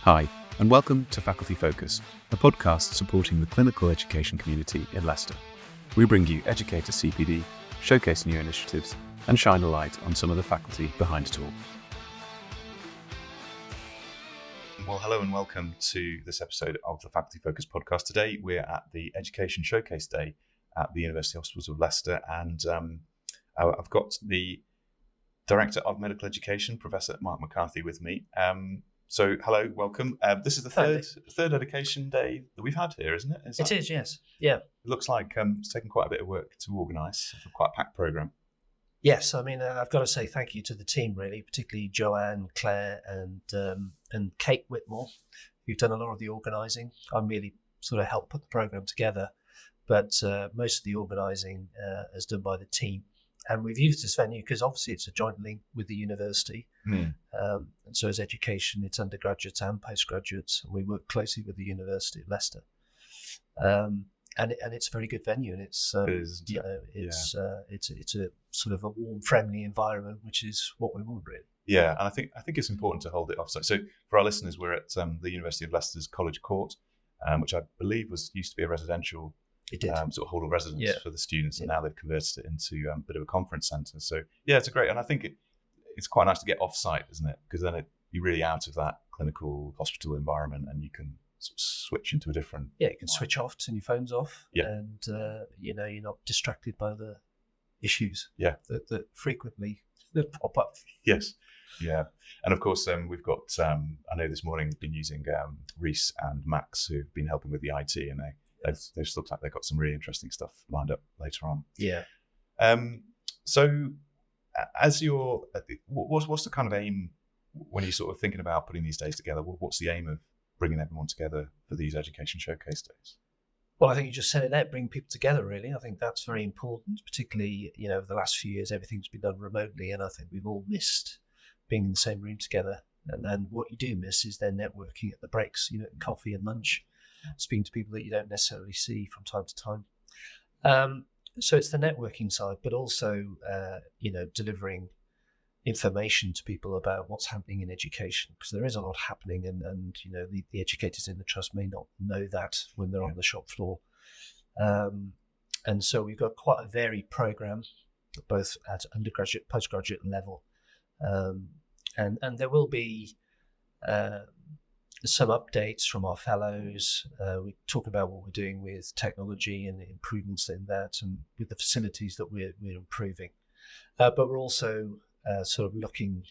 Hi, and welcome to Faculty Focus, a podcast supporting the clinical education community in Leicester. We bring you Educator CPD, showcase new initiatives, and shine a light on some of the faculty behind it all. Well, hello and welcome to this episode of the Faculty Focus podcast. Today we're at the Education Showcase Day at the University Hospitals of Leicester, and I've got the Director of Medical Education, Professor Mark McCarthy, with me. So, hello, welcome. This is the third Education Day that we've had here, isn't it? It is, yes. Yeah. It looks like it's taken quite a bit of work to organise. It's quite a packed programme. Yes, I mean, I've got to say thank you to the team, really, particularly Joanne, Claire, and Kate Whitmore, who've done a lot of the organising. I really sort of helped put the programme together, but most of the organising is done by the team. And we've used this venue because obviously it's a joint link with the university. And so as education, it's undergraduates and postgraduates. And we work closely with the University of Leicester. And it's a very good venue, and it's a sort of a warm, friendly environment, which is what we want, really. Yeah, and I think it's important to hold it offsite. So for our listeners, we're at the University of Leicester's College Court, which I believe used to be a residential sort of hall of residence for the students, and now they've converted it into a bit of a conference centre. So yeah, it's great, and I think it's quite nice to get off-site, isn't it? Because then you're really out of that clinical hospital environment, and you can sort of switch into a different. Yeah, you can switch off, turn your phones off, and you're not distracted by the issues. That frequently pop up. Yes, yeah, and of course we've got. I know this morning we've been using Reese and Max, who've been helping with the IT, and they've looked like they've got some really interesting stuff lined up later on. Yeah. So, as you're, what's the kind of aim when you're sort of thinking about putting these days together? What's the aim of bringing everyone together for these Education Showcase Days? Well, I think you just said it there, bring people together, really. I think that's very important, particularly, over the last few years, everything's been done remotely, and I think we've all missed being in the same room together. And what you do miss is their networking at the breaks, coffee and lunch, speaking to people that you don't necessarily see from time to time. So it's the networking side, but also, delivering information to people about what's happening in education, because there is a lot happening, and the educators in the trust may not know that when they're on the shop floor. And so we've got quite a varied programme, both at undergraduate, postgraduate level. And there will be some updates from our fellows. We talk about what we're doing with technology and the improvements in that, and with the facilities that we're improving. But we're also sort of looking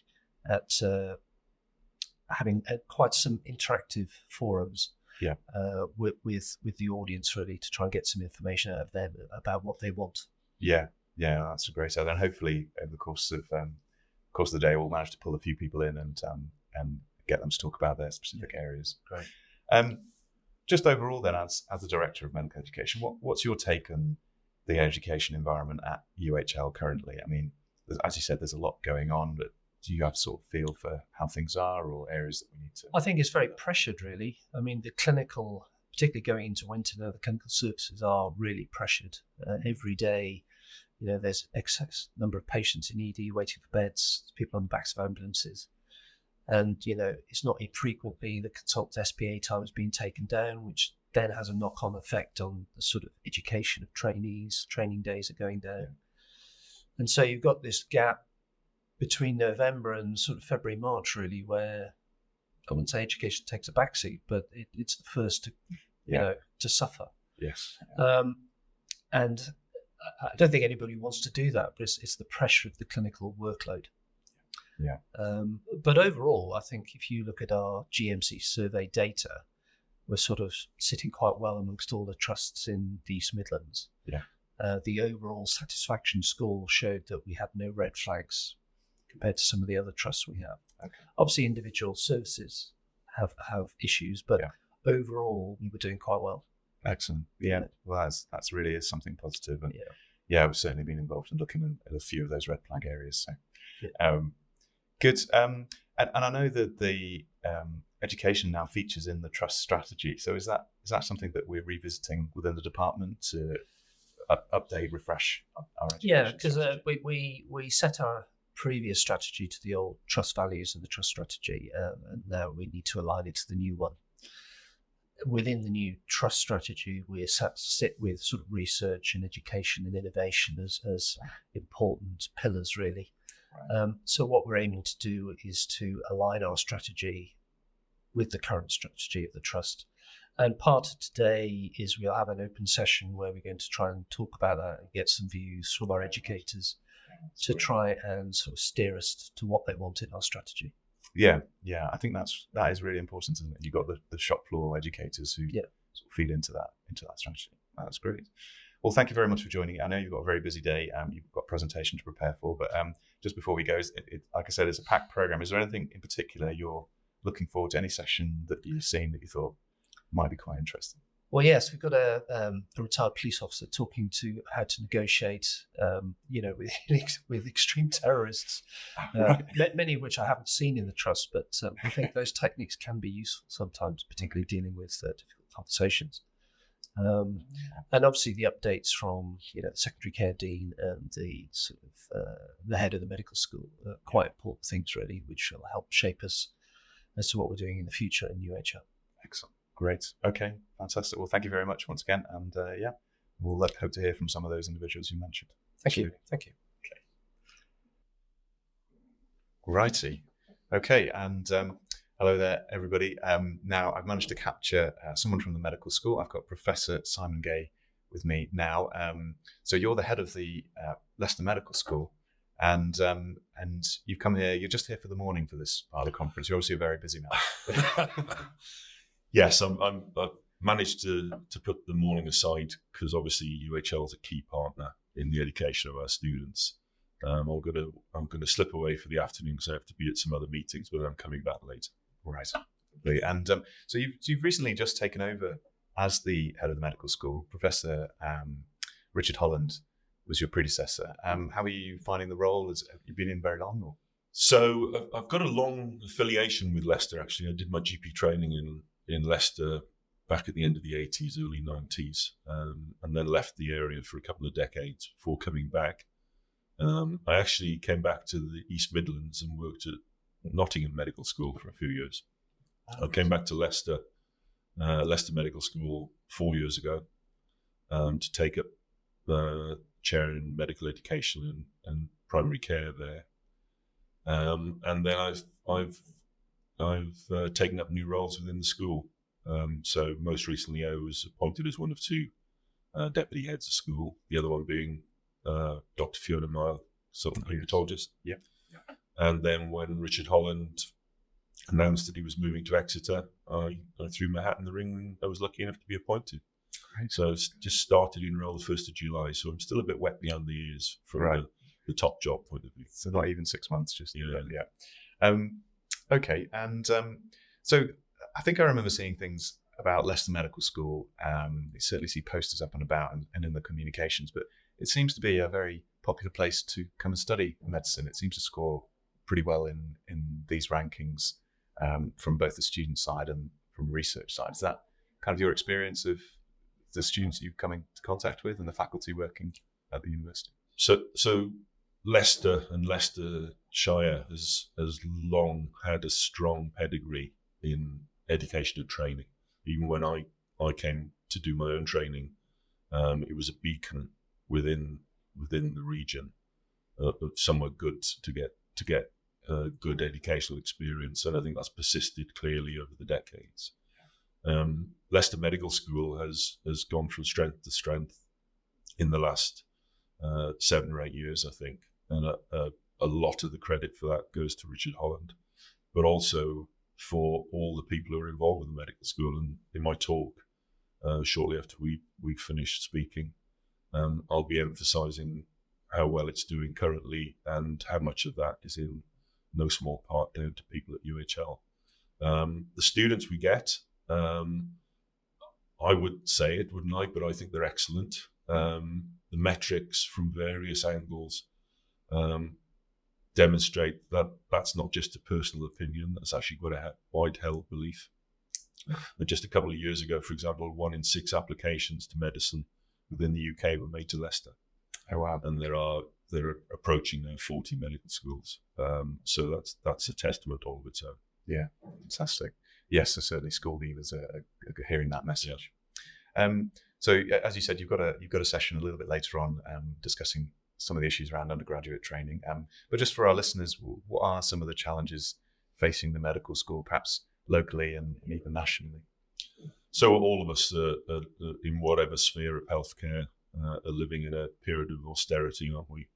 at having quite some interactive forums with the audience, really, to try and get some information out of them about what they want. Yeah, that's a great idea. And hopefully over the course of the day, we'll manage to pull a few people in and get them to talk about their specific areas. Great. Just overall then, as the Director of Medical Education, what's your take on the education environment at UHL currently? I mean, as you said, there's a lot going on, but do you have sort of feel for how things are, or areas that we need to? I think it's very pressured, really. I mean, the clinical, particularly going into winter now, the clinical services are really pressured. Every day, there's excess number of patients in ED waiting for beds, people on the backs of ambulances. And, it's not infrequently the consultant SPA time has been taken down, which then has a knock-on effect on the sort of education of trainees. Training days are going down. Yeah. And so you've got this gap between November and sort of February, March, really, where I wouldn't say education takes a backseat, but it's the first to suffer. Yes. And I don't think anybody wants to do that, but it's the pressure of the clinical workload. Yeah. But overall, I think if you look at our GMC survey data, we're sort of sitting quite well amongst all the trusts in the East Midlands. Yeah. The overall satisfaction score showed that we had no red flags compared to some of the other trusts we have. Okay. Obviously, individual services have issues, but overall, we were doing quite well. Excellent. Yeah. Well, that's really is something positive. And we've certainly been involved in looking at a few of those red flag areas. So, good. And I know that the education now features in the trust strategy. So is that something that we're revisiting within the department to update, refresh our education? Yeah, because we set our previous strategy to the old trust values and the trust strategy, and now we need to align it to the new one. Within the new trust strategy, we sit with sort of research and education and innovation as important pillars, really. Right. So what we're aiming to do is to align our strategy with the current strategy of the trust. And part of today is we'll have an open session where we're going to try and talk about that and get some views from our educators to try and sort of steer us to what they want in our strategy. Yeah. I think that is really important, isn't it? You've got the shop floor educators who sort of feed into that strategy. That's great. Well, thank you very much for joining. I know you've got a very busy day. You've got a presentation to prepare for, but just before we go, like I said, it's a packed program. Is there anything in particular you're looking forward to? Any session that you've seen that you thought might be quite interesting? Well, yes, we've got a retired police officer talking to how to negotiate, with extreme terrorists, right. Many of which I haven't seen in the trust, but I think those techniques can be useful sometimes, particularly dealing with difficult conversations. And obviously the updates from the secondary care dean and the sort of the head of the medical school are quite important things, really, which will help shape us as to what we're doing in the future in UHL. Excellent. Great. Okay. Fantastic. Well, thank you very much once again. And we'll hope to hear from some of those individuals you mentioned. Thank you. Okay. Righty. Okay. And hello there, everybody. Now, I've managed to capture someone from the medical school. I've got Professor Simon Gay with me now. So you're the head of the Leicester Medical School. And you've come here. You're just here for the morning for this part of the conference. You're obviously a very busy man. Yes, I've managed to put the morning aside because obviously UHL is a key partner in the education of our students. I'm going to slip away for the afternoon because I have to be at some other meetings, but I'm coming back later. Right. And so you've recently just taken over as the head of the medical school. Professor Richard Holland was your predecessor. How are you finding the role? Have you been in very long? Or? So I've got a long affiliation with Leicester. Actually, I did my GP training in Leicester back at the end of the 80s, early 90s, and then left the area for a couple of decades before coming back. I actually came back to the East Midlands and worked at Nottingham Medical School for a few years. I came back to Leicester Medical School 4 years ago to take up chair in medical education and primary care there. And then I've taken up new roles within the school. So most recently I was appointed as one of two deputy heads of school, the other one being Dr. Fiona Mile, consultant hematologist. Yeah. And then when Richard Holland announced that he was moving to Exeter, I threw my hat in the ring and I was lucky enough to be appointed. Right. So it's just started in role the 1st of July. So I'm still a bit wet behind the ears from the top job point of view. So not even 6 months, just okay. And so I think I remember seeing things about Leicester Medical School. You certainly see posters up and about and in the communications, but it seems to be a very popular place to come and study medicine. It seems to score pretty well in these rankings from both the student side and from research side. Is that kind of your experience of the students you've come into contact with and the faculty working at the university? So Leicester and Leicestershire has long had a strong pedigree in education and training. Even when I came to do my own training, it was a beacon within the region of somewhere good to get good educational experience, and I think that's persisted clearly over the decades. Leicester Medical School has gone from strength to strength in the last 7 or 8 years, I think, and a lot of the credit for that goes to Richard Holland, but also for all the people who are involved with the medical school. And in my talk, shortly after we finished speaking, I'll be emphasising how well it's doing currently and how much of that is in no small part down to people at UHL. The students we get, I would say it, wouldn't I? But I think they're excellent. The metrics from various angles demonstrate that that's not just a personal opinion, that's actually got a wide held belief. And just a couple of years ago, for example, 1 in 6 applications to medicine within the UK were made to Leicester. Oh, wow. And there are they're approaching now 40 medical schools. So that's a testament all of its own. Yeah, fantastic. Yes, so certainly school leavers are hearing that message. Yeah. So as you said, you've got a session a little bit later on discussing some of the issues around undergraduate training. But just for our listeners, what are some of the challenges facing the medical school, perhaps locally and even nationally? So all of us in whatever sphere of healthcare are living in a period of austerity, aren't we?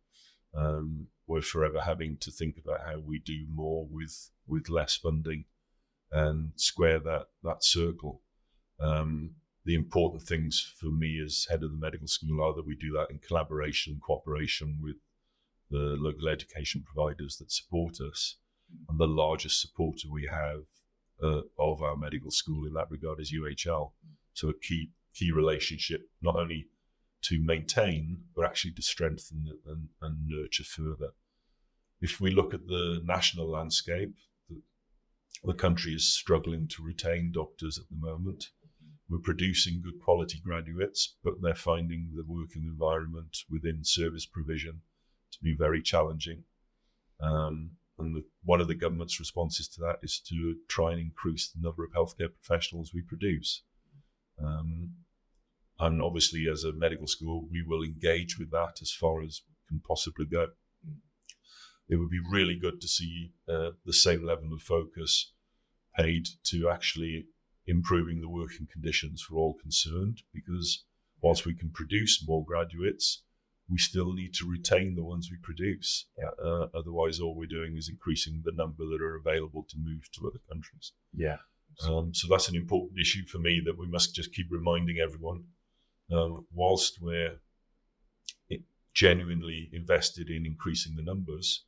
We're forever having to think about how we do more with less funding and square that circle. The important things for me as head of the medical school are that we do that in collaboration and cooperation with the local education providers that support us. And the largest supporter we have of our medical school in that regard is UHL. So a key relationship, not only to maintain, but actually to strengthen and nurture further. If we look at the national landscape, the country is struggling to retain doctors at the moment. We're producing good quality graduates, but they're finding the working environment within service provision to be very challenging. And one of the government's responses to that is to try and increase the number of healthcare professionals we produce. And obviously, as a medical school, we will engage with that as far as can possibly go. It would be really good to see the same level of focus paid to actually improving the working conditions for all concerned, because whilst we can produce more graduates, we still need to retain the ones we produce. Otherwise, all we're doing is increasing the number that are available to move to other countries. Yeah. So that's an important issue for me that we must just keep reminding everyone. Whilst we're genuinely invested in increasing the numbers,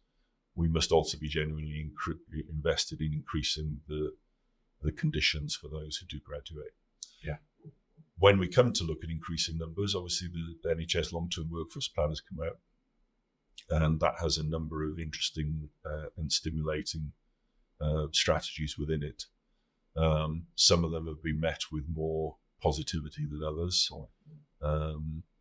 we must also be genuinely invested in increasing the conditions for those who do graduate. Yeah. When we come to look at increasing numbers, obviously the NHS long-term workforce plan has come out, and that has a number of interesting and stimulating strategies within it. Some of them have been met with more positivity than others.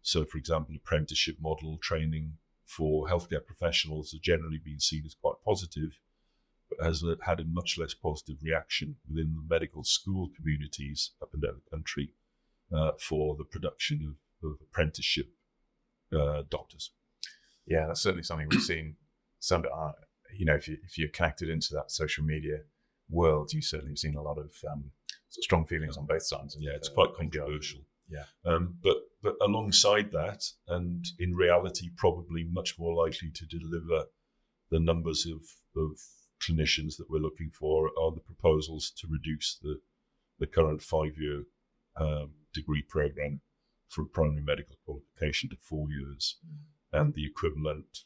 So, for example, apprenticeship model training for healthcare professionals has generally been seen as quite positive, but has had a much less positive reaction within the medical school communities up and down the country for the production of apprenticeship doctors. Yeah, that's certainly something we've seen. Some, if you're connected into that social media world, you certainly have seen a lot of strong feelings on both sides. Yeah, it's quite controversial. Yeah. But alongside that, and in reality, probably much more likely to deliver the numbers of clinicians that we're looking for are the proposals to reduce the current 5-year degree program for primary medical qualification to 4 years, and the equivalent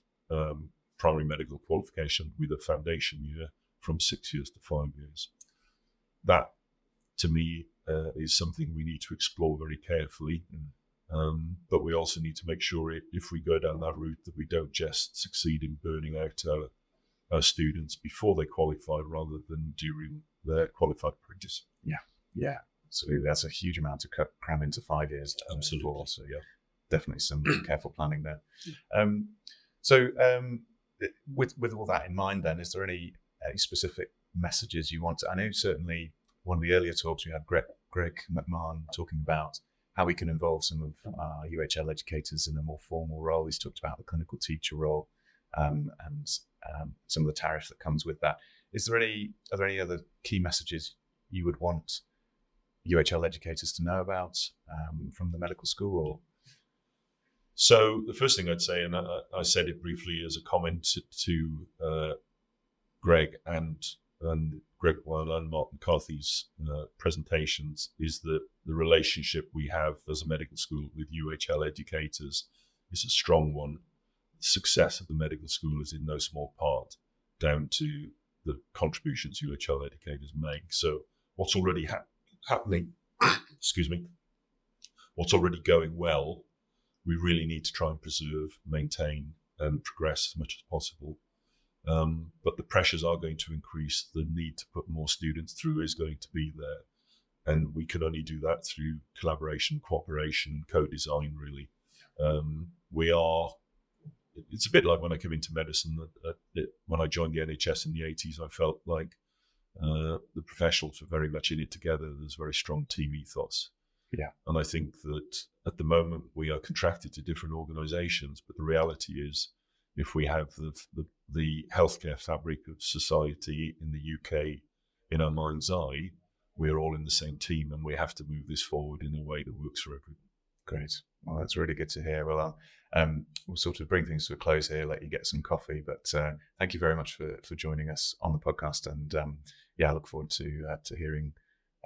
primary medical qualification with a foundation year from 6 years to 5 years. That, to me, is something we need to explore very carefully. But we also need to make sure if we go down that route that we don't just succeed in burning out our students before they qualify rather than during their qualified apprentice. Yeah. So that's a huge amount to cram into 5 years. Absolutely. So yeah, definitely some careful planning there. With all that in mind, then, is there any specific messages you want to? I know certainly one of the earlier talks we had, Greg McMahon talking about how we can involve some of our UHL educators in a more formal role. He's talked about the clinical teacher role and some of the tariff that comes with that. Are there any other key messages you would want UHL educators to know about from the medical school? Or? So the first thing I'd say, and I said it briefly as a comment to Greg and Greg and Martin Carthy's presentations, is that the relationship we have as a medical school with UHL educators is a strong one. The success of the medical school is in no small part down to the contributions UHL educators make. So what's already happening, what's already going well, we really need to try and preserve, maintain, and progress as much as possible. But the pressures are going to increase. The need to put more students through is going to be there. And we can only do that through collaboration, cooperation, and co-design, really. We are it's a bit like when I came into medicine. When I joined the NHS in the 80s, I felt like the professionals were very much in it together. There's very strong team ethos. Yeah. And I think that at the moment we are contracted to different organisations, but the reality is, if we have the healthcare fabric of society in the UK in our mind's eye, we're all in the same team, and we have to move this forward in a way that works for everyone. Great. Well, that's really good to hear. Well, we'll sort of bring things to a close here, let you get some coffee. But thank you very much for joining us on the podcast. And I look forward to hearing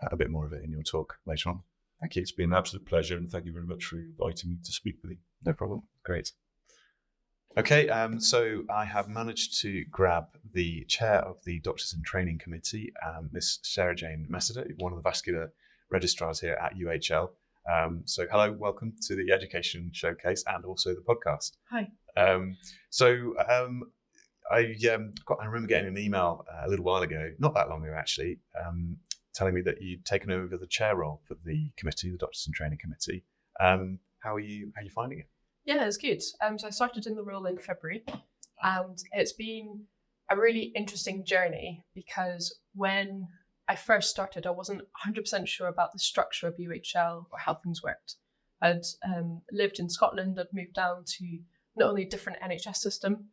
a bit more of it in your talk later on. Thank you. It's been an absolute pleasure, and thank you very much for inviting me to speak with you. No problem. Great. Okay, so I have managed to grab the chair of the Doctors in Training Committee, Miss Sarah Jane Messiter, one of the vascular registrars here at UHL. So hello, welcome to the Education Showcase and also the podcast. Hi. I remember getting an email a little while ago, not that long ago actually, telling me that you'd taken over the chair role for the committee, the Doctors in Training Committee. How are you finding it? Yeah, it's good. So I started in the role in February, and it's been a really interesting journey because when I first started, I wasn't 100% sure about the structure of UHL or how things worked. I'd lived in Scotland, I'd moved down to not only a different NHS system,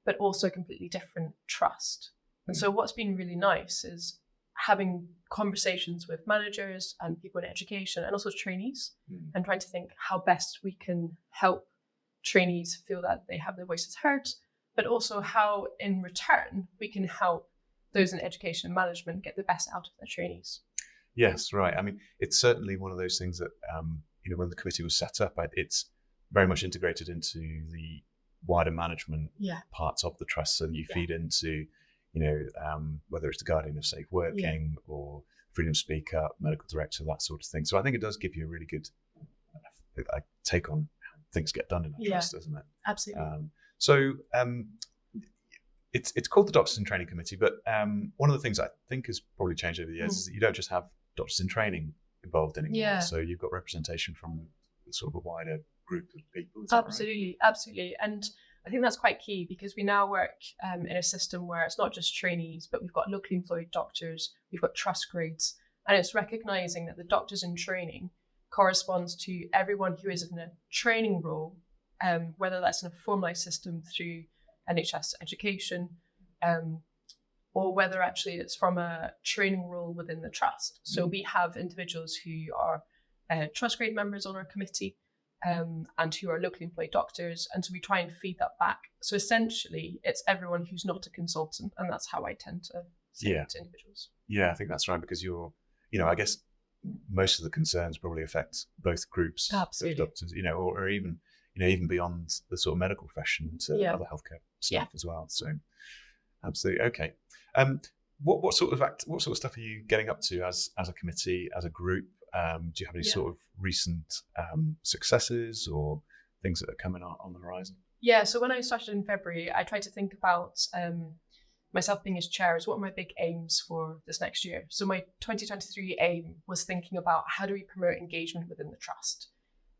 but also a completely different trust. And so what's been really nice is having conversations with managers and people in education and also trainees and trying to think how best we can help trainees feel that they have their voices heard, but also how in return we can help those in education and management get the best out of their trainees. Yes, right. I mean, it's certainly one of those things that, when the committee was set up, it's very much integrated into the wider management parts of the trust. And you feed into, whether it's the Guardian of Safe Working or Freedom Speak Up, Medical Director, that sort of thing. So I think it does give you a really good take on how things get done in a trust, doesn't it? Absolutely. It's called the Doctors in Training Committee, but one of the things I think has probably changed over the years is that you don't just have doctors in training involved anymore. Yeah. So you've got representation from sort of a wider group of people. Is that right? Absolutely. And I think that's quite key because we now work in a system where it's not just trainees, but we've got locally employed doctors, we've got trust grades, and it's recognising that the doctors in training corresponds to everyone who is in a training role, whether that's in a formalised system through NHS education, or whether actually it's from a training role within the trust. So we have individuals who are trust grade members on our committee and who are locally employed doctors. And so we try and feed that back. So essentially it's everyone who's not a consultant. And that's how I tend to say it to individuals. Yeah, I think that's right because I guess most of the concerns probably affect both groups of doctors, or even beyond the sort of medical profession to other healthcare staff as well. So absolutely. Okay. What sort of stuff are you getting up to as a committee, as a group? Do you have any sort of recent successes or things that are coming on the horizon? Yeah, so when I started in February, I tried to think about myself being as chair as what are my big aims for this next year. So my 2023 aim was thinking about how do we promote engagement within the trust?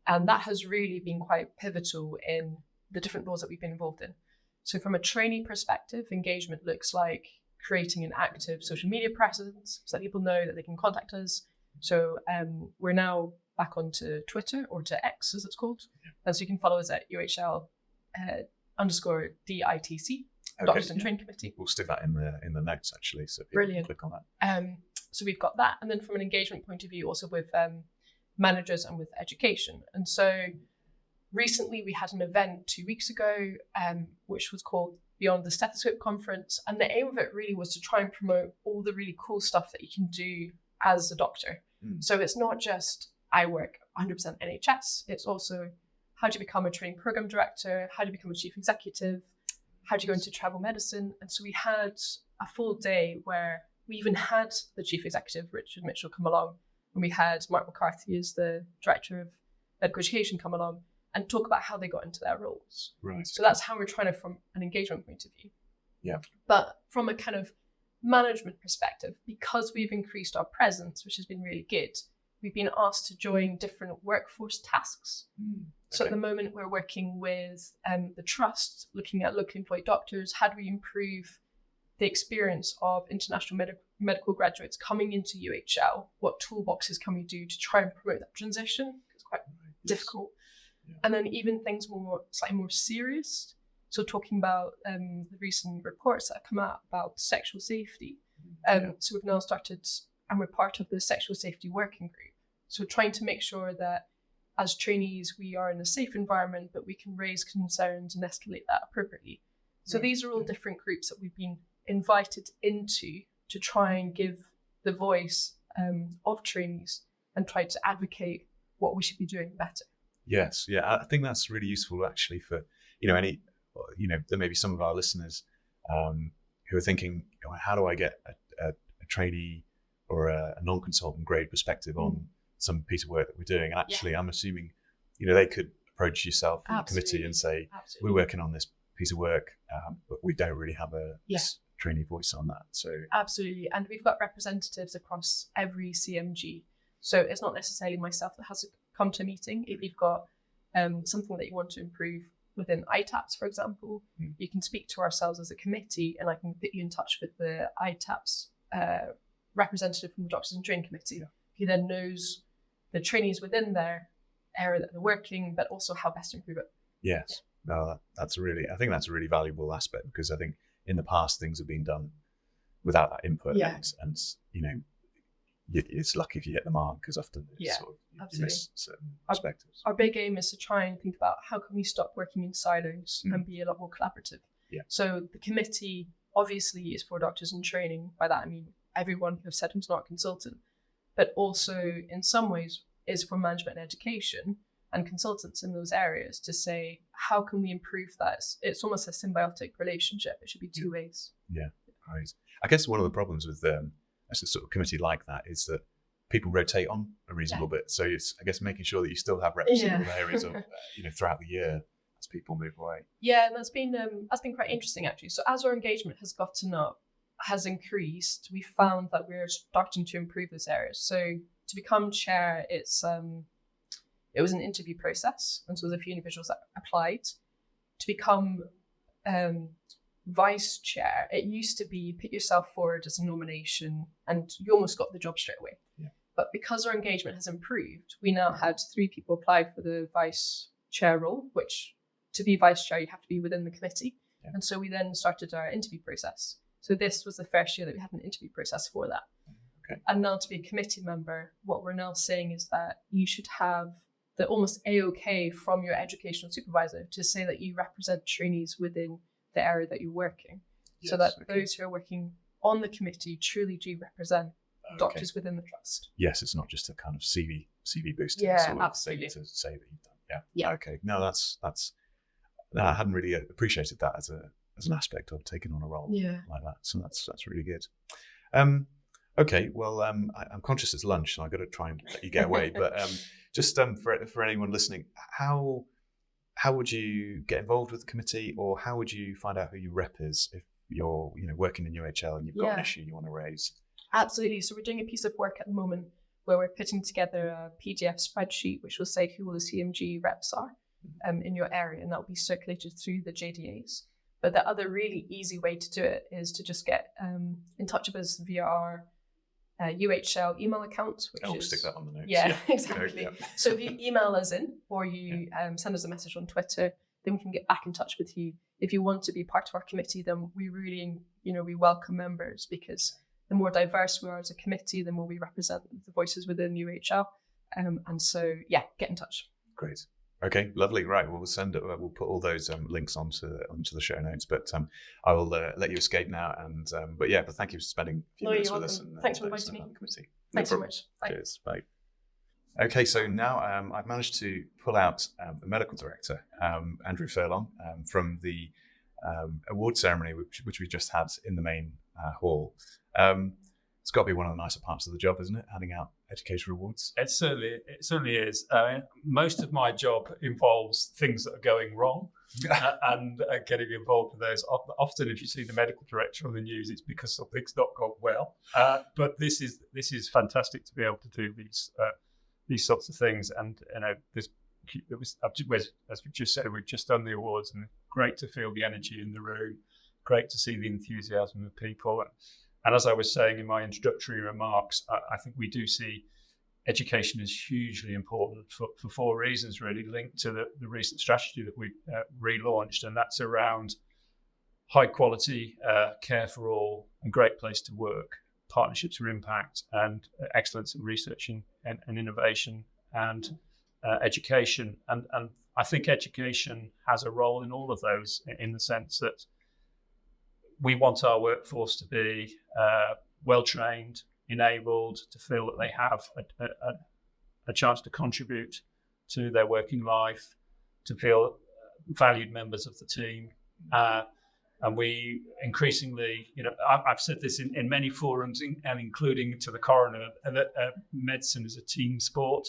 And that has really been quite pivotal in the different roles that we've been involved in. So from a trainee perspective, engagement looks like creating an active social media presence so that people know that they can contact us. So we're now back onto Twitter, or to X as it's called. And so you can follow us at UHL _DITC, Doctors in Training Committee. We'll stick that in the notes actually, so people Brilliant. Can click on that. So we've got that, and then from an engagement point of view, also with managers and with education. And so recently we had an event 2 weeks ago, which was called Beyond the Stethoscope Conference. And the aim of it really was to try and promote all the really cool stuff that you can do as a doctor. So it's not just I work 100% NHS. It's also how do you become a training program director? How do you become a chief executive? How do you go into travel medicine? And so we had a full day where we even had the chief executive, Richard Mitchell, come along. And we had Mark McCarthy as the director of medical education come along and talk about how they got into their roles. Right. So that's how we're trying to, from an engagement point of view. Yeah. But from a kind of management perspective, because we've increased our presence, which has been really good, we've been asked to join different workforce tasks. So at the moment, we're working with the Trust, looking at locally employed doctors. How do we improve the experience of international medical graduates coming into UHL? What toolboxes can we do to try and promote that transition? It's quite difficult. Yeah. And then even things slightly more serious. So talking about the recent reports that have come out about sexual safety. So we've now started, and we're part of the sexual safety working group. So trying to make sure that as trainees, we are in a safe environment, but we can raise concerns and escalate that appropriately. So these are all different groups that we've been invited into to try and give the voice of trainees and try to advocate what we should be doing better. Yes, yeah, I think that's really useful actually for, there may be some of our listeners who are thinking, how do I get a trainee or a non-consultant grade perspective on some piece of work that we're doing? And actually, I'm assuming, they could approach yourself in the committee and say, we're working on this piece of work, but we don't really have a trainee voice on that. So absolutely, and we've got representatives across every CMG. So it's not necessarily myself that has to come to a meeting. If you've got something that you want to improve within ITAPS, for example, you can speak to ourselves as a committee, and I can put you in touch with the ITAPS representative from the Doctors in Training Committee, who then knows the trainees within their area that they're working, but also how best to improve it. Yes, no, I think that's a really valuable aspect, because I think in the past things have been done without that input, and it's lucky if you hit the mark, because often you miss certain perspectives. Our big aim is to try and think about how can we stop working in silos and be a lot more collaborative. Yeah. So the committee obviously is for doctors in training. By that I mean everyone who have said who's not a consultant, but also in some ways is for management and education and consultants in those areas to say, how can we improve that? It's almost a symbiotic relationship. It should be two ways. Yeah, right. I guess one of the problems with a sort of committee like that is that people rotate on a reasonable bit. So it's, I guess, making sure that you still have reps in all areas of, throughout the year as people move away. Yeah, and that's been quite interesting actually. So as our engagement has increased, we found that we're starting to improve this area. So to become chair, it was an interview process, and so there's a few individuals that applied. To become vice chair, it used to be put yourself forward as a nomination and you almost got the job straight away. Yeah. But because our engagement has improved, we now had 3 people apply for the vice chair role, which to be vice chair, you have to be within the committee. Yeah. And so we then started our interview process. So this was the first year that we had an interview process for that. Okay. And now to be a committee member, what we're now saying is that you should have the almost AOK from your educational supervisor to say that you represent trainees within the area that you're working, so that those who are working on the committee truly do represent doctors within the trust. Yes, it's not just a kind of CV booster. Yeah, absolutely. To say that you've done. Yeah. Okay. No, that's. No, I hadn't really appreciated that as an aspect of taking on a role like that. So that's really good. Okay. Well, I'm conscious it's lunch, so I've got to try and let you get away. But just for anyone listening, how would you get involved with the committee, or how would you find out who your rep is if you're working in UHL and you've got an issue you want to raise? Absolutely. So we're doing a piece of work at the moment where we're putting together a PDF spreadsheet which will say who all the CMG reps are in your area, and that will be circulated through the JDAs. But the other really easy way to do it is to just get in touch with us via our UHL email account. We'll stick that on the notes. Yeah, exactly. So if you email us in, or you send us a message on Twitter, then we can get back in touch with you. If you want to be part of our committee, then we really, we welcome members, because the more diverse we are as a committee, the more we represent the voices within UHL. And so, get in touch. Great. Okay, lovely. Right, well, we'll send it. We'll put all those links onto the show notes. But I will let you escape now. And but thank you for spending a few minutes with us. And thanks for inviting me. Committee. Thanks so much. Bye. Cheers. Bye. Okay, so now I've managed to pull out the medical director, Andrew Furlong, from the award ceremony which we just had in the main hall. It's got to be one of the nicer parts of the job, isn't it? Handing out education awards. It certainly is. Most of my job involves things that are going wrong and getting involved with those. Often, if you see the medical director on the news, it's because something's not gone well. But this is fantastic to be able to do these sorts of things. And there's as we just said, we've just done the awards, and great to feel the energy in the room, great to see the enthusiasm of people. And as I was saying in my introductory remarks, I think we do see education is hugely important for 4 reasons, really, linked to the recent strategy that we relaunched, and that's around high quality care for all, and great place to work, partnerships for impact, and excellence in research and innovation, and education. And I think education has a role in all of those, in the sense that we want our workforce to be well trained, enabled, to feel that they have a chance to contribute to their working life, to feel valued members of the team. And we increasingly, I've said this in many forums, and including to the coroner, that medicine is a team sport,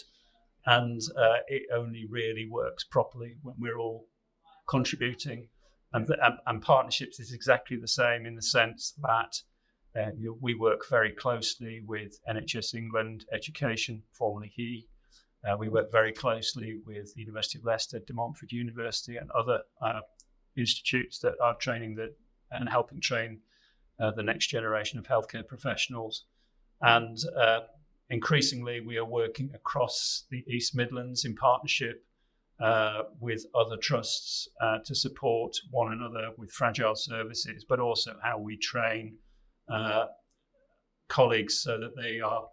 and it only really works properly when we're all contributing. And partnerships is exactly the same, in the sense that we work very closely with NHS England Education, formerly HE. We work very closely with the University of Leicester, De Montfort University, and other institutes that are training and helping train the next generation of healthcare professionals. And increasingly, we are working across the East Midlands in partnership with other trusts to support one another with fragile services, but also how we train colleagues so that they are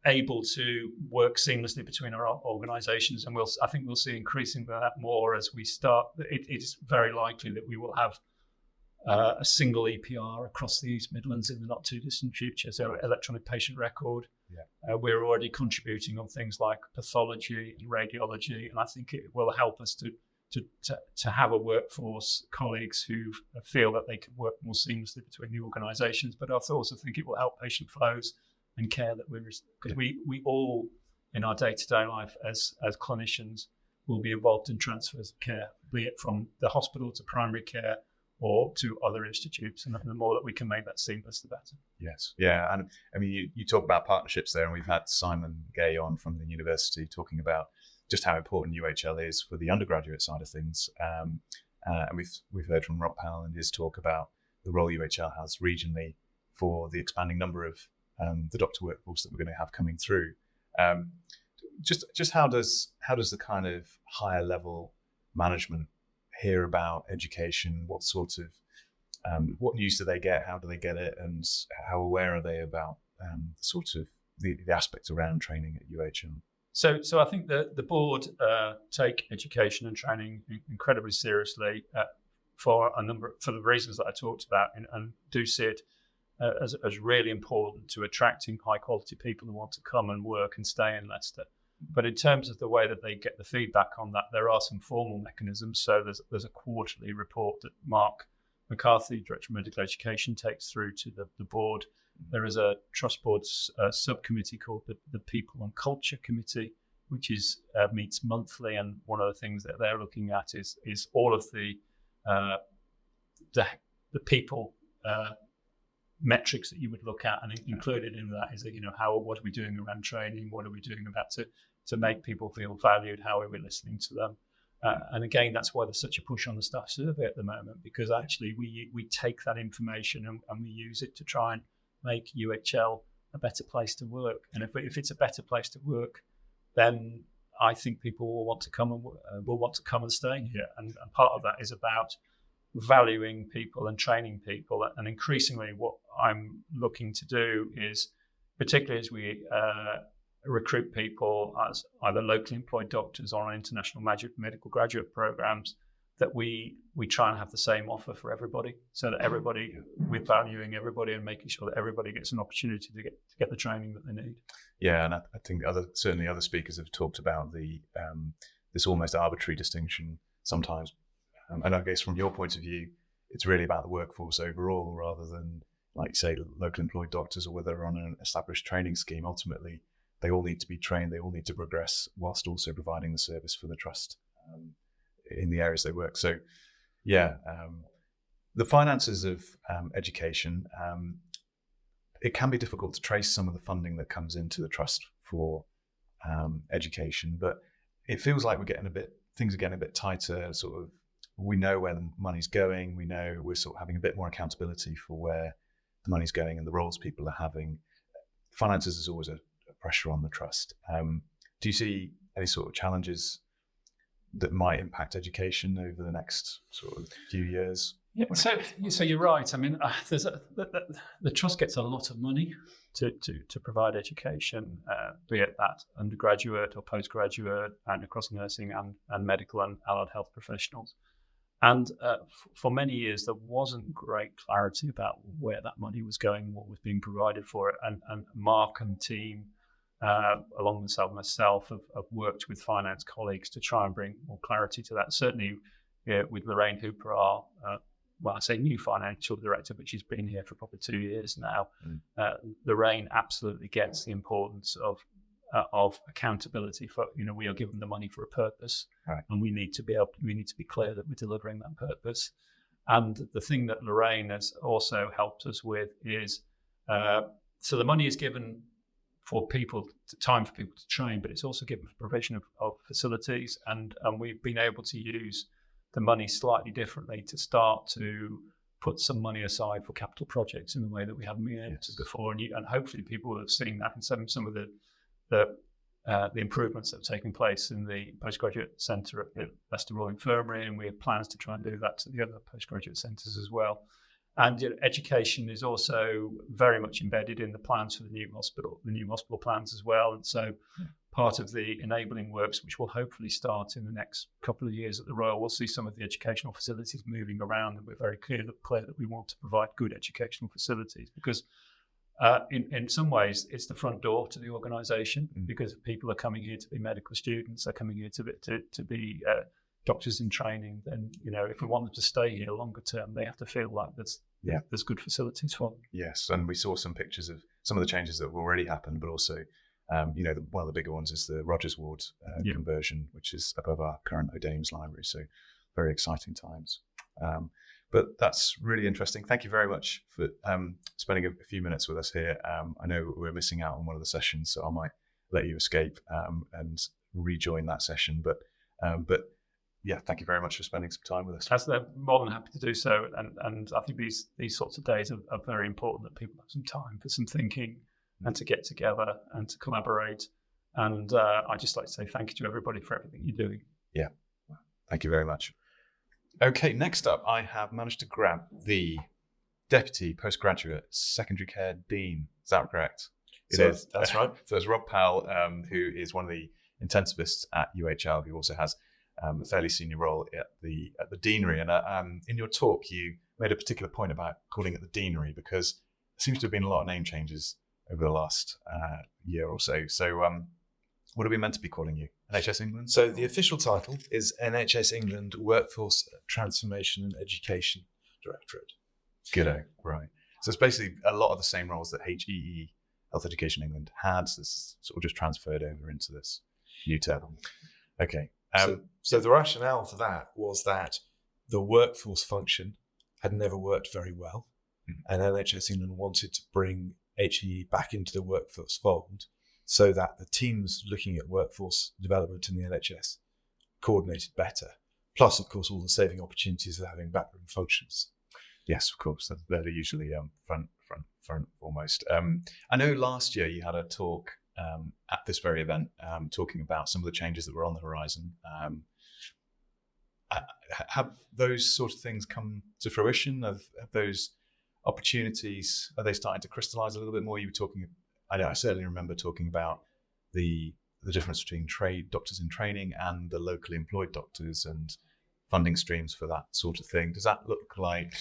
able to work seamlessly between our organisations. And I think we'll see increasing that more as we start. It's very likely that we will have a single EPR across the East Midlands in the not too distant future, so electronic patient record. Yeah. We're already contributing on things like pathology and radiology, and I think it will help us to have a workforce, colleagues who feel that they can work more seamlessly between the organisations. But I also think it will help patient flows and care that because we all in our day-to-day life as clinicians will be involved in transfers of care, be it from the hospital to primary care or to other institutes, and the more that we can make that seamless, the better. Yes, yeah, and I mean, you talk about partnerships there, and we've had Simon Gay on from the university talking about just how important UHL is for the undergraduate side of things, and we've heard from Rob Powell in his talk about the role UHL has regionally for the expanding number of the doctor workforce that we're going to have coming through. Just how does the kind of higher level management hear about education? What sort of what news do they get? How do they get it? And how aware are they about sort of the aspects around training at UHL? So I think that the board take education and training incredibly seriously for the reasons that I talked about, and do see it as really important to attracting high quality people who want to come and work and stay in Leicester. But in terms of the way that they get the feedback on that, there are some formal mechanisms. So there's a quarterly report that Mark McCarthy, Director of Medical Education, takes through to the board. There is a Trust Board's subcommittee called the People and Culture Committee, which meets monthly. And one of the things that they're looking at is all of the people metrics that you would look at, and included in that is what are we doing around training, what are we doing about to make people feel valued, how are we listening to them, and again, that's why there's such a push on the staff survey at the moment, because actually we take that information and we use it to try and make UHL a better place to work. And if it's a better place to work, then I think people will want to come and stay here, and part of that is about valuing people and training people. And increasingly what I'm looking to do is, particularly as we recruit people as either locally employed doctors or on international medical graduate programs, that we try and have the same offer for everybody, so that everybody, we're valuing everybody and making sure that everybody gets an opportunity to get the training that they need. Yeah, and I think certainly other speakers have talked about this almost arbitrary distinction sometimes. And I guess from your point of view, it's really about the workforce overall, rather than, like, say, local employed doctors, or whether they're on an established training scheme. Ultimately, they all need to be trained, they all need to progress, whilst also providing the service for the trust in the areas they work. So, yeah, the finances of education, it can be difficult to trace some of the funding that comes into the trust for education, but it feels like things are getting a bit tighter. Sort of, we know where the money's going. We know we're sort of having a bit more accountability for where the money's going and the roles people are having. Finances is always a pressure on the trust. Do you see any sort of challenges that might impact education over the next sort of few years? Yeah, so you're right. I mean, the trust gets a lot of money to provide education, be it that undergraduate or postgraduate, and across nursing and medical and allied health professionals. And for many years, there wasn't great clarity about where that money was going, what was being provided for it. And Mark and team, along with myself, have worked with finance colleagues to try and bring more clarity to that. Certainly with Lorraine Hooper, our I say new financial director, but she's been here for probably 2 years now. Lorraine absolutely gets the importance of accountability for, we are given the money for a purpose, right, and we need to be clear that we're delivering that purpose. And the thing that Lorraine has also helped us with is, so the money is given for time for people to train, but it's also given for provision of facilities, and we've been able to use the money slightly differently to start to put some money aside for capital projects in a way that we haven't been able to before. And hopefully people will have seen that in some of the improvements that have taken place in the postgraduate centre at the Leicester Royal Infirmary, and we have plans to try and do that to the other postgraduate centres as well. And education is also very much embedded in the plans for the new hospital plans as well. And so part of the enabling works, which will hopefully start in the next couple of years at the Royal, we'll see some of the educational facilities moving around, and we're very clear that we want to provide good educational facilities, because in some ways it's the front door to the organisation, because people are coming here to be medical students, they're coming here to be doctors in training. Then if we want them to stay here longer term, they have to feel like there's good facilities for them. Yes, and we saw some pictures of some of the changes that have already happened, but also one of the bigger ones is the Rogers Ward conversion, which is above our current O'Dames Library. So very exciting times. But that's really interesting. Thank you very much for spending a few minutes with us here. I know we're missing out on one of the sessions, so I might let you escape and rejoin that session. But yeah, thank you very much for spending some time with us. They're more than happy to do so. And I think these sorts of days are very important, that people have some time for some thinking and to get together and to collaborate. And I'd just like to say thank you to everybody for everything you're doing. Yeah, thank you very much. Okay, next up, I have managed to grab the Deputy Postgraduate Secondary Care Dean. Is that correct? It is. That's right. So it's Rob Powell, who is one of the intensivists at UHL, who also has a fairly senior role at the deanery. And in your talk, you made a particular point about calling it the deanery, because there seems to have been a lot of name changes over the last year or so. So what are we meant to be calling you? NHS England? So the official title is NHS England Workforce Transformation and Education Directorate. Good, right. So it's basically a lot of the same roles that HEE, Health Education England, had. So it's sort of just transferred over into this new term. Okay. So the rationale for that was that the workforce function had never worked very well, and NHS England wanted to bring HEE back into the workforce fold, so that the teams looking at workforce development in the NHS coordinated better. Plus, of course, all the saving opportunities of having backroom functions. Yes, of course. They're usually front foremost. I know last year you had a talk at this very event talking about some of the changes that were on the horizon. Have those sort of things come to fruition? Have those opportunities, are they starting to crystallize a little bit more? You were talking, I certainly remember talking about the difference between doctors in training and the locally employed doctors and funding streams for that sort of thing. Does that look like?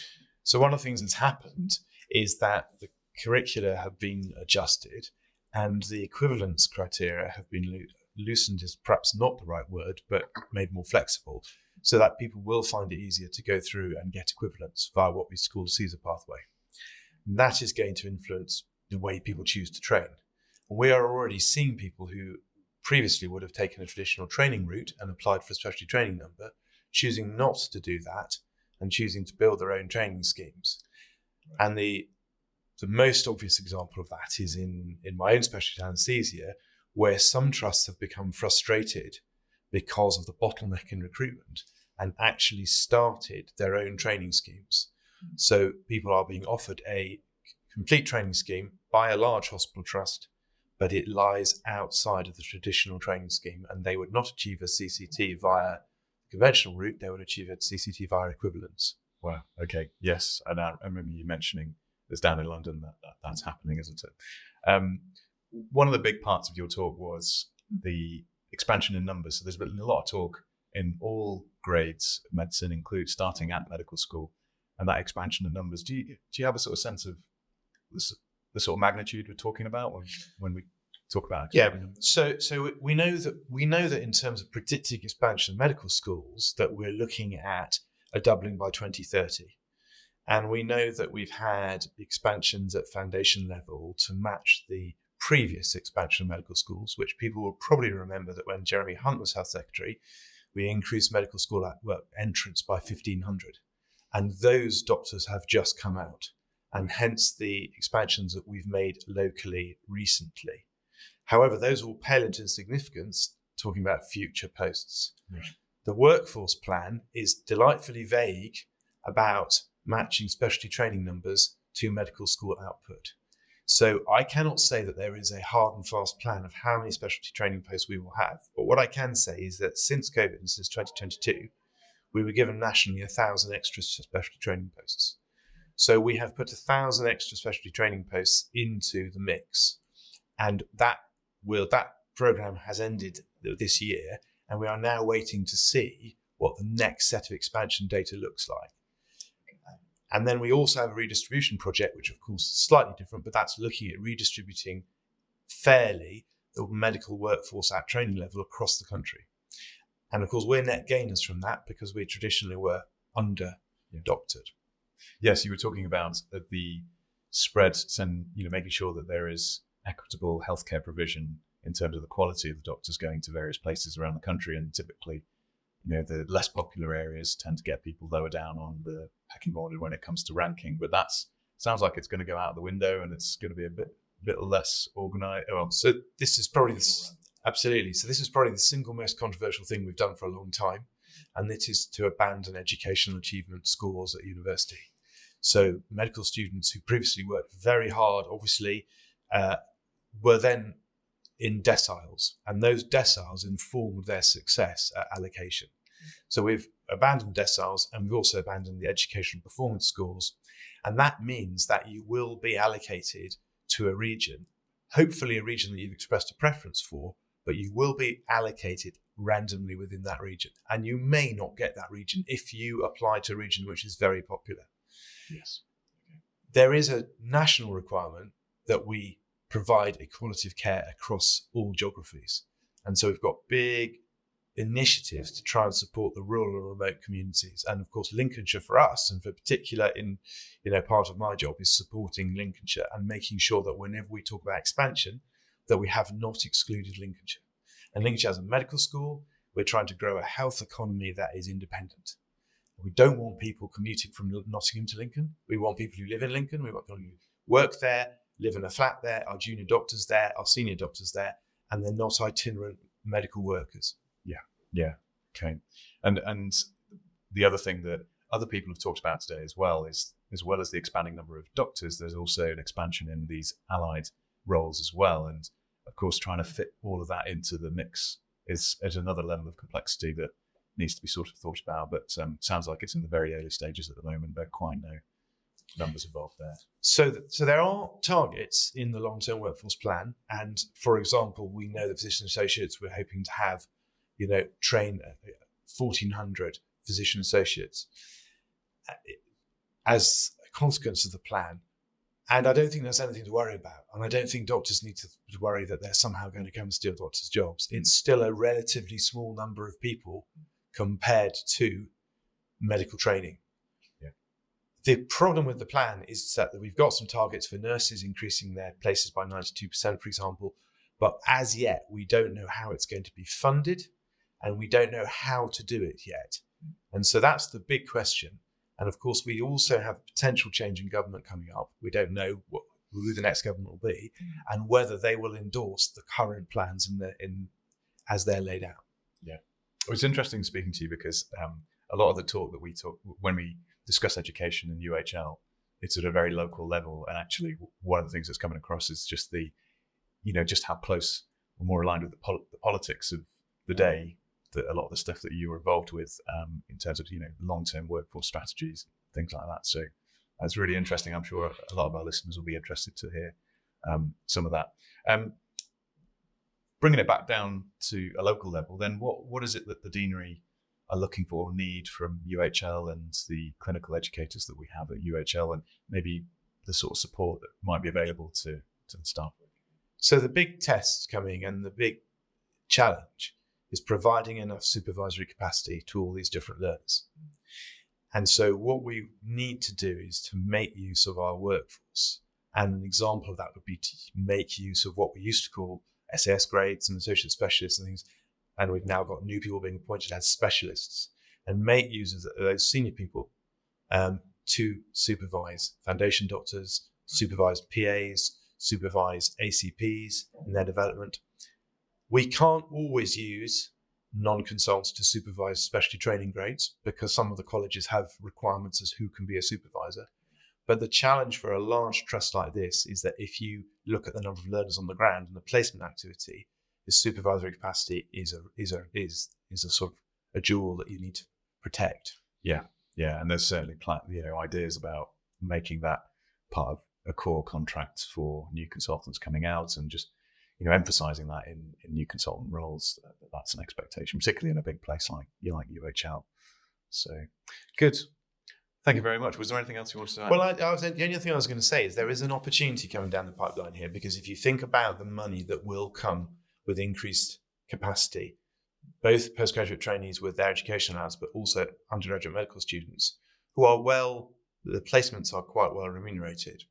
So one of the things that's happened is that the curricula have been adjusted and the equivalence criteria have been loosened, is perhaps not the right word, but made more flexible, so that people will find it easier to go through and get equivalence via what we call the CSER pathway. And that is going to influence the way people choose to train. We are already seeing people who previously would have taken a traditional training route and applied for a specialty training number, choosing not to do that and choosing to build their own training schemes. And the most obvious example of that is in my own specialty, anaesthesia, where some trusts have become frustrated because of the bottleneck in recruitment and actually started their own training schemes. So people are being offered a complete training scheme by a large hospital trust, but it lies outside of the traditional training scheme, and they would not achieve a CCT via conventional route, they would achieve a CCT via equivalence. Wow. Okay. Yes. And I remember you mentioning this down in London that's happening, isn't it? One of the big parts of your talk was the expansion in numbers. So there's been a lot of talk in all grades of medicine, include starting at medical school, and that expansion in numbers. Do you have a sort of sense of the sort of magnitude we're talking about when we talk about it? Yeah. So we know that in terms of predicting expansion of medical schools, that we're looking at a doubling by 2030. And we know that we've had expansions at foundation level to match the previous expansion of medical schools, which people will probably remember that when Jeremy Hunt was Health Secretary, we increased medical school entrance by 1,500. And those doctors have just come out, and hence the expansions that we've made locally recently. However, those will pale into insignificance talking about future posts. Right. The workforce plan is delightfully vague about matching specialty training numbers to medical school output. So I cannot say that there is a hard and fast plan of how many specialty training posts we will have. But what I can say is that since COVID, and since 2022, we were given nationally 1,000 extra specialty training posts. So we have put 1,000 extra specialty training posts into the mix. And that program has ended this year. And we are now waiting to see what the next set of expansion data looks like. And then we also have a redistribution project, which of course is slightly different, but that's looking at redistributing fairly the medical workforce at training level across the country. And of course, we're net gainers from that because we traditionally were under-doctored. Yes, you were talking about the spread and making sure that there is equitable healthcare provision in terms of the quality of the doctors going to various places around the country, and typically, the less popular areas tend to get people lower down on the pecking order when it comes to ranking. But that sounds like it's going to go out the window, and it's going to be a bit less organized. Well, so this is probably absolutely. So this is probably the single most controversial thing we've done for a long time, and it is to abandon educational achievement scores at university. So medical students who previously worked very hard, obviously, were then in deciles, and those deciles informed their success at allocation. So we've abandoned deciles, and we've also abandoned the educational performance scores. And that means that you will be allocated to a region, hopefully a region that you've expressed a preference for, but you will be allocated randomly within that region. And you may not get that region if you apply to a region which is very popular. Yes. Okay. There is a national requirement that we provide a quality of care across all geographies. And so we've got big initiatives to try and support the rural and remote communities. And of course, Lincolnshire for us, and for particular in, part of my job is supporting Lincolnshire and making sure that whenever we talk about expansion, that we have not excluded Lincolnshire. And Lincolnshire has a medical school. We're trying to grow a health economy that is independent. We don't want people commuting from Nottingham to Lincoln. We want people who live in Lincoln. We want people who work there, live in a flat there, our junior doctors there, our senior doctors there, and they're not itinerant medical workers. Yeah. Okay. And the other thing that other people have talked about today as well is, as well as the expanding number of doctors, there's also an expansion in these allied roles as well. And of course, trying to fit all of that into the mix is at another level of complexity that needs to be sort of thought about. But sounds like it's in the very early stages at the moment. There are quite no numbers involved there. So there are targets in the long-term workforce plan. And for example, we know that physician associates, we're hoping to have, train 1,400 physician associates as a consequence of the plan. And I don't think there's anything to worry about. And I don't think doctors need to worry that they're somehow going to come and steal doctors' jobs. It's still a relatively small number of people compared to medical training. Yeah. The problem with the plan is that we've got some targets for nurses increasing their places by 92%, for example. But as yet, we don't know how it's going to be funded, and we don't know how to do it yet. And so that's the big question. And of course, we also have potential change in government coming up. We don't know who the next government will be and whether they will endorse the current plans as they're laid out. Yeah. was interesting speaking to you because a lot of the talk that we talk when we discuss education in UHL, it's at a very local level. And actually, one of the things that's coming across is just just how close or more aligned with the politics of the day that a lot of the stuff that you were involved with in terms of, long-term workforce strategies, things like that. So that's really interesting. I'm sure a lot of our listeners will be interested to hear some of that. Bringing it back down to a local level, then what is it that the deanery are looking for or need from UHL and the clinical educators that we have at UHL, and maybe the sort of support that might be available to the staff? So the big test coming and the big challenge is providing enough supervisory capacity to all these different learners. And so what we need to do is to make use of our workforce. And an example of that would be to make use of what we used to call SAS grades and associate specialists and things. And we've now got new people being appointed as specialists, and make use of those senior people to supervise foundation doctors, supervise PAs, supervise ACPs in their development. We can't always use non-consultants to supervise specialty training grades because some of the colleges have requirements as who can be a supervisor. But the challenge for a large trust like this is that if you look at the number of learners on the ground and the placement activity, the supervisory capacity is a sort of a jewel that you need to protect. Yeah, and there's certainly ideas about making that part of a core contract for new consultants coming out, and just emphasising that in new consultant roles. That's an expectation, particularly in a big place like UHL. So good. Thank you very much. Was there anything else you wanted to add? Well, the only thing I was going to say is there is an opportunity coming down the pipeline here, because if you think about the money that will come with increased capacity, both postgraduate trainees with their education allowance, but also undergraduate medical students who are the placements are quite well remunerated,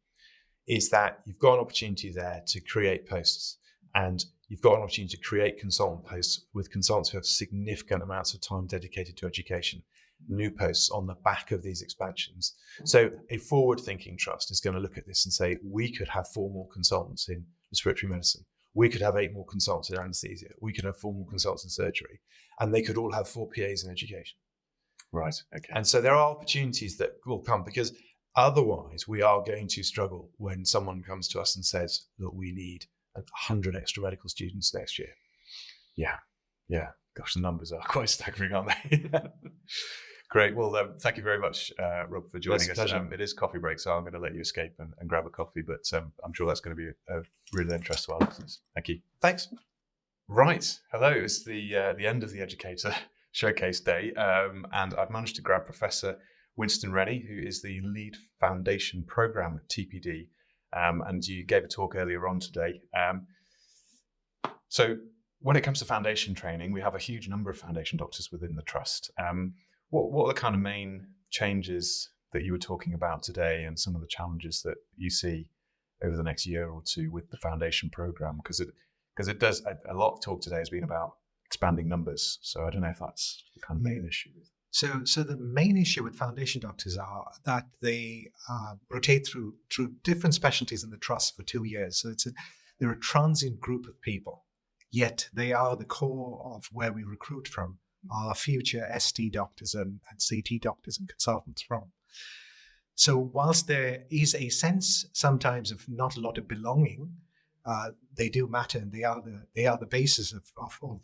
is that you've got an opportunity there to create posts, and you've got an opportunity to create consultant posts with consultants who have significant amounts of time dedicated to education, new posts on the back of these expansions. So a forward-thinking trust is going to look at this and say, we could have 4 more consultants in respiratory medicine. We could have 8 more consultants in anesthesia. We could have 4 more consultants in surgery. And they could all have 4 PAs in education. Right, okay. And so there are opportunities that will come, because otherwise we are going to struggle when someone comes to us and says that we need 100 extra medical students next year. Yeah. Gosh, the numbers are quite staggering, aren't they? Great. Well, thank you very much, Rob, for joining us. It is coffee break, so I'm going to let you escape and grab a coffee, but I'm sure that's going to be a real interest to our listeners. Thank you. Thanks. Right. Hello. It's the end of the Educator Showcase Day, and I've managed to grab Professor Winston Rennie, who is the lead foundation program at TPD, and you gave a talk earlier on today. So when it comes to foundation training, we have a huge number of foundation doctors within the trust. What are the kind of main changes that you were talking about today, and some of the challenges that you see over the next year or two with the foundation program? Because it does, a lot of talk today has been about expanding numbers. So I don't know if that's the kind of main issue. So the main issue with foundation doctors are that they rotate through different specialties in the trust for 2 years. So they're a transient group of people, yet they are the core of where we recruit from our future ST doctors and CT doctors and consultants from. So whilst there is a sense sometimes of not a lot of belonging, they do matter, and they are the basis of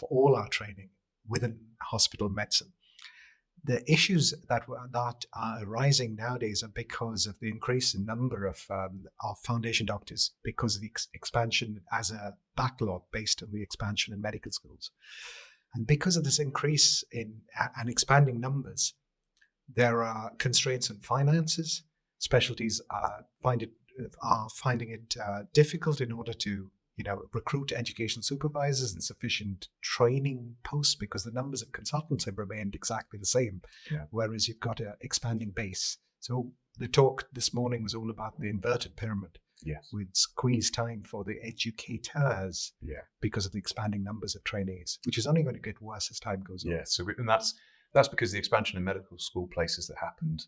all our training within hospital medicine. The issues that are arising nowadays are because of the increase in number of foundation doctors, because of the expansion as a backlog based on the expansion in medical schools. And because of this increase in and expanding numbers, there are constraints on finances. Specialties are finding it difficult in order to recruit education supervisors and sufficient training posts, because the numbers of consultants have remained exactly the same, whereas you've got an expanding base. So the talk this morning was all about the inverted pyramid. Yes. With squeeze time for the educators because of the expanding numbers of trainees, which is only going to get worse as time goes on. Yeah, so and that's because the expansion in medical school places that happened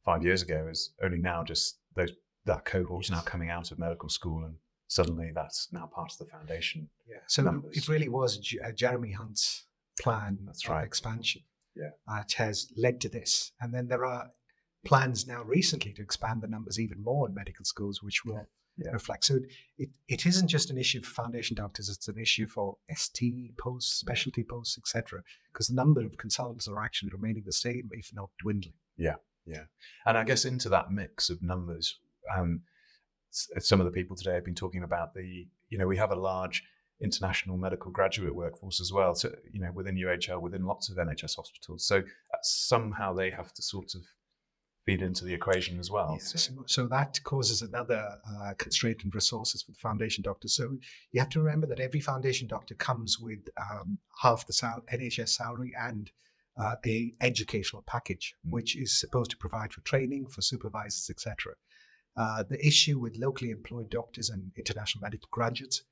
5 years ago is only now just that cohort is now coming out of medical school, and suddenly that's now part of the foundation. Yeah. So numbers. It really was Jeremy Hunt's plan of expansion that has led to this. And then there are plans now recently to expand the numbers even more in medical schools, which will reflect. So it isn't just an issue for foundation doctors, it's an issue for ST posts, specialty posts, etc. Because the number of consultants are actually remaining the same, if not dwindling. Yeah. And I guess into that mix of numbers, some of the people today have been talking about we have a large international medical graduate workforce as well. So, within UHL, within lots of NHS hospitals. So somehow they have to sort of feed into the equation as well. Yes. So that causes another constraint in resources for the foundation doctor. So you have to remember that every foundation doctor comes with half the NHS salary and a educational package, which is supposed to provide for training, for supervisors, etc. The issue with locally employed doctors and international medical graduates,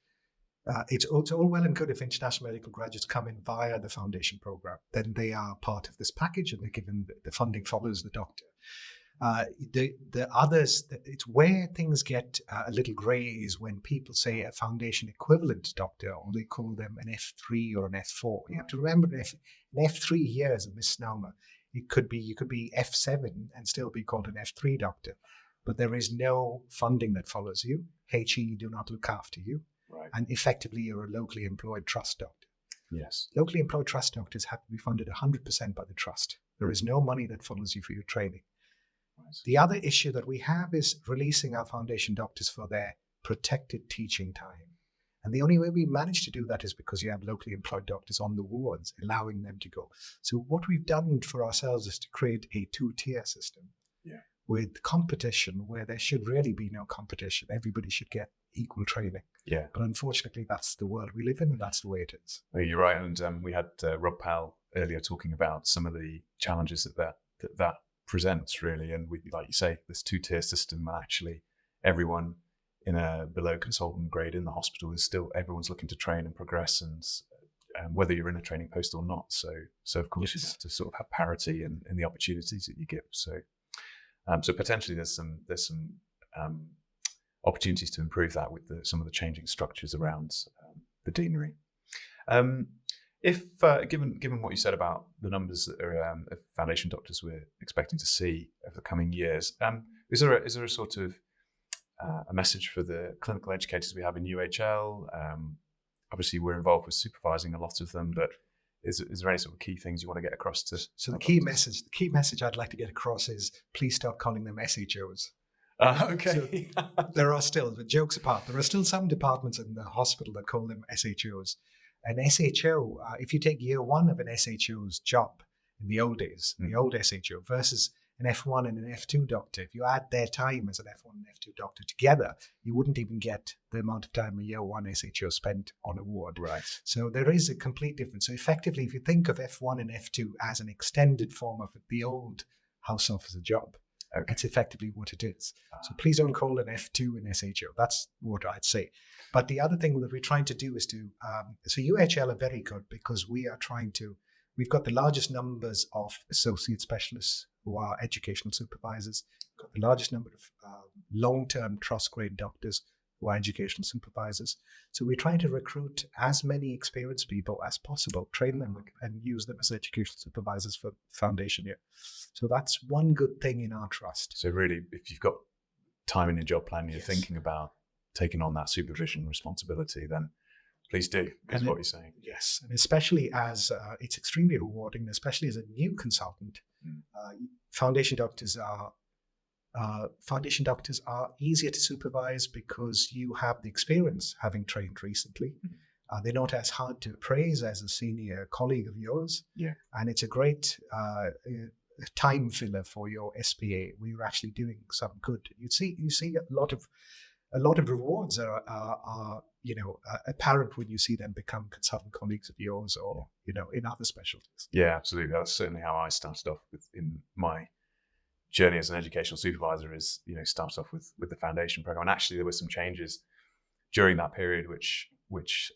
it's all well and good if international medical graduates come in via the foundation program. Then they are part of this package and they're given the funding follows the doctor. The others, it's where things get a little grey is when people say a foundation equivalent doctor, or they call them an F3 or an F4. You have to remember an F3 here is a misnomer. You could be F7 and still be called an F3 doctor, but there is no funding that follows you. HE do not look after you. Right. And effectively, you're a locally employed trust doctor. Yes. Locally employed trust doctors have to be funded 100% by the trust. There is no money that follows you for your training. Right. The other issue that we have is releasing our foundation doctors for their protected teaching time. And the only way we manage to do that is because you have locally employed doctors on the wards, allowing them to go. So what we've done for ourselves is to create a two-tier system with competition where there should really be no competition. Everybody should get equal training. Yeah. But unfortunately, that's the world we live in, and that's the way it is. Oh, you're right. And we had Rob Powell earlier talking about some of the challenges that presents, really. And we, like you say, this two-tier system, actually, everyone in a below consultant grade in the hospital is still, everyone's looking to train and progress, and whether you're in a training post or not. So of course, it's to sort of have parity in the opportunities that you give. So potentially there's some opportunities to improve that with some of the changing structures around the deanery. If given what you said about the numbers that are of foundation doctors we're expecting to see over the coming years, is there a sort of a message for the clinical educators we have in UHL? Obviously, we're involved with supervising a lot of them, but is there any sort of key things you want to get across to? So the key message I'd like to get across is please stop calling them SHOs. Okay. So there are still, the jokes apart, there are still some departments in the hospital that call them SHOs. An SHO, if you take year one of an SHO's job in the old days, the old SHO versus an F1 and an F2 doctor, if you add their time as an F1 and F2 doctor together, you wouldn't even get the amount of time a year one SHO spent on a ward. Right. So there is a complete difference. So effectively, if you think of F1 and F2 as an extended form of the old house officer job, that's effectively what it is. So please don't call an F2 an SHO. That's what I'd say. But the other thing that we're trying to do is so UHL are very good because we've got the largest numbers of associate specialists who are educational supervisors, got the largest number of long-term trust grade doctors who are educational supervisors. So we're trying to recruit as many experienced people as possible, train them and use them as educational supervisors for foundation year. So that's one good thing in our trust. So really, if you've got time in your job plan, you're thinking about taking on that supervision responsibility, then please do, is what you're saying. Yes, and especially as it's extremely rewarding, especially as a new consultant. Foundation doctors are easier to supervise because you have the experience having trained recently. They're not as hard to appraise as a senior colleague of yours. Yeah, and it's a great time filler for your SPA where you're actually doing some good. You see a lot of rewards are apparent when you see them become consultant colleagues of yours or in other specialties. Yeah, absolutely. That's certainly how I started off in my journey as an educational supervisor. Is started off with the foundation program, and actually there were some changes during that period which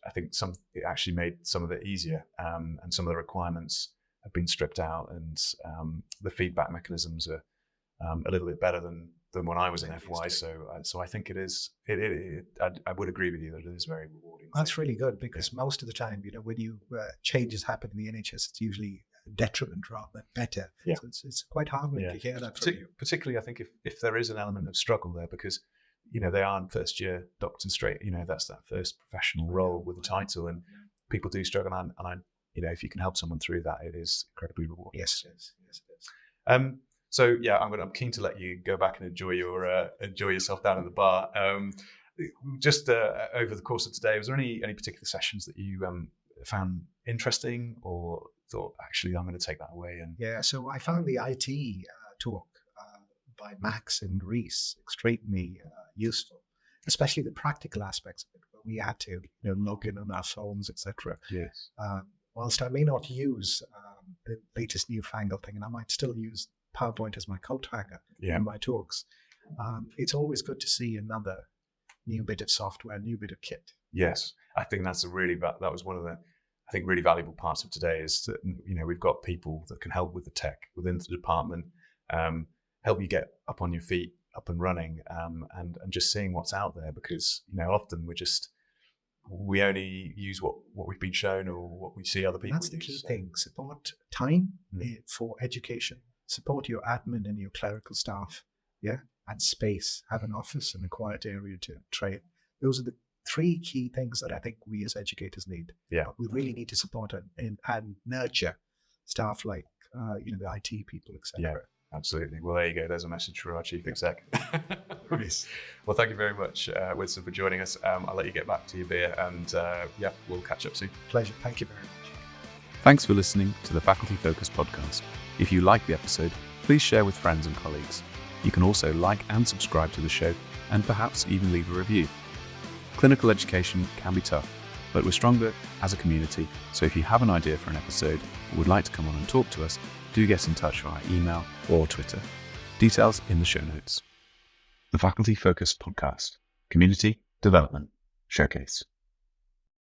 I think it actually made some of it easier, and some of the requirements have been stripped out, and the feedback mechanisms are a little bit better than than when I was in FY. So I think it is. I would agree with you that it is very rewarding. That's really good, because most of the time, when you changes happen in the NHS, it's usually detriment rather than better. Yeah. So it's quite heartening to hear that from you. Particularly, I think if there is an element of struggle there, because they aren't first year doctors straight. That's that first professional role with a title, and people do struggle. And I, if you can help someone through that, it is incredibly rewarding. Yes, it is. So yeah, I'm keen to let you go back and enjoy yourself down in the bar. Just over the course of today, was there any particular sessions that you found interesting, or thought actually I'm going to take that away? And so I found the IT talk by Max and Reese extremely useful, especially the practical aspects of it, where we had to log in on our phones, etc. Yes. Whilst I may not use the latest newfangled thing, and I might still use PowerPoint as my coat hanger in my talks, it's always good to see another new bit of software, new bit of kit. Yes, I think that's that was one of the really valuable parts of today, is that we've got people that can help with the tech within the department, help you get up on your feet, up and running, and just seeing what's out there, because often we only use what we've been shown or what we see other people That's the key thing. Support time for education. Support your admin and your clerical staff, and space. Have an office and a quiet area to train. Those are the 3 key things that I think we as educators need. Yeah, but we really need to support and nurture staff like the IT people, etc. Yeah, absolutely. Well, there you go. There's a message for our chief exec. Well, thank you very much, Winston, for joining us. I'll let you get back to your beer, and we'll catch up soon. Pleasure. Thank you very much. Thanks for listening to the Faculty Focus podcast. If you like the episode, please share with friends and colleagues. You can also like and subscribe to the show, and perhaps even leave a review. Clinical education can be tough, but we're stronger as a community. So if you have an idea for an episode or would like to come on and talk to us, do get in touch via email or Twitter. Details in the show notes. The Faculty Focus podcast, Community Development Showcase.